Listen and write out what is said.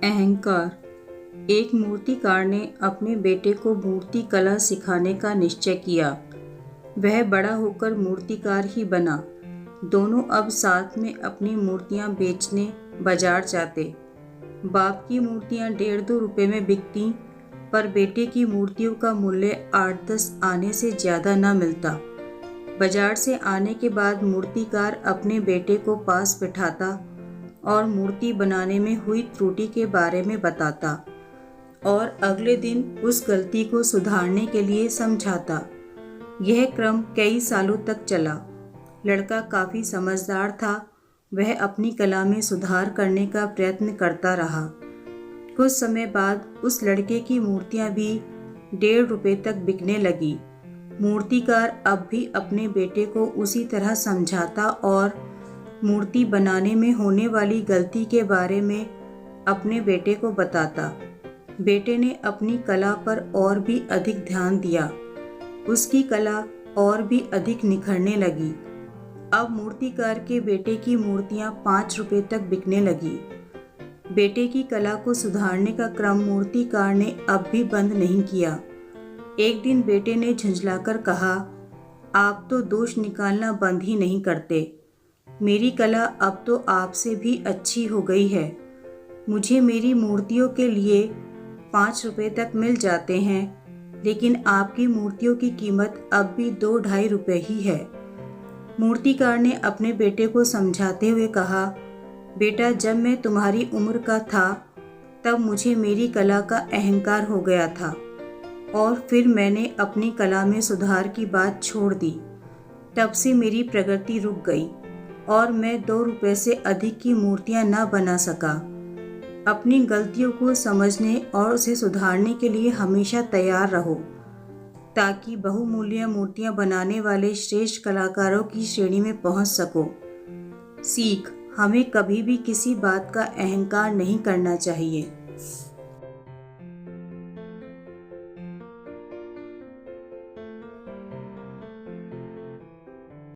अहंकार। एक मूर्तिकार ने अपने बेटे को मूर्ति कला सिखाने का निश्चय किया। वह बड़ा होकर मूर्तिकार ही बना। दोनों अब साथ में अपनी मूर्तियां बेचने बाजार जाते। बाप की मूर्तियां 1.5-2 रुपए में बिकती, पर बेटे की मूर्तियों का मूल्य 8-10 आने से ज़्यादा न मिलता। बाजार से आने के बाद मूर्तिकार अपने बेटे को पास बिठाता और मूर्ति बनाने में हुई त्रुटि के बारे में बताता और अगले दिन उस गलती को सुधारने के लिए समझाता। यह क्रम कई सालों तक चला। लड़का काफ़ी समझदार था। वह अपनी कला में सुधार करने का प्रयत्न करता रहा। कुछ समय बाद उस लड़के की मूर्तियां भी 1.5 रुपए तक बिकने लगी। मूर्तिकार अब भी अपने बेटे को उसी तरह समझाता और मूर्ति बनाने में होने वाली गलती के बारे में अपने बेटे को बताता। बेटे ने अपनी कला पर और भी अधिक ध्यान दिया। उसकी कला और भी अधिक निखरने लगी। अब मूर्तिकार के बेटे की मूर्तियां 5 रुपए तक बिकने लगी। बेटे की कला को सुधारने का क्रम मूर्तिकार ने अब भी बंद नहीं किया। एक दिन बेटे ने झुंझलाकर कहा, आप तो दोष निकालना बंद ही नहीं करते। मेरी कला अब तो आपसे भी अच्छी हो गई है। मुझे मेरी मूर्तियों के लिए 5 रुपए तक मिल जाते हैं, लेकिन आपकी मूर्तियों की कीमत अब भी 2-2.5 रुपए ही है। मूर्तिकार ने अपने बेटे को समझाते हुए कहा, बेटा, जब मैं तुम्हारी उम्र का था तब मुझे मेरी कला का अहंकार हो गया था और फिर मैंने अपनी कला में सुधार की बात छोड़ दी। तब से मेरी प्रगति रुक गई और मैं 2 रुपए से अधिक की मूर्तियां न बना सका। अपनी गलतियों को समझने और उसे सुधारने के लिए हमेशा तैयार रहो, ताकि बहुमूल्य मूर्तियां बनाने वाले श्रेष्ठ कलाकारों की श्रेणी में पहुंच सको। सीख, हमें कभी भी किसी बात का अहंकार नहीं करना चाहिए।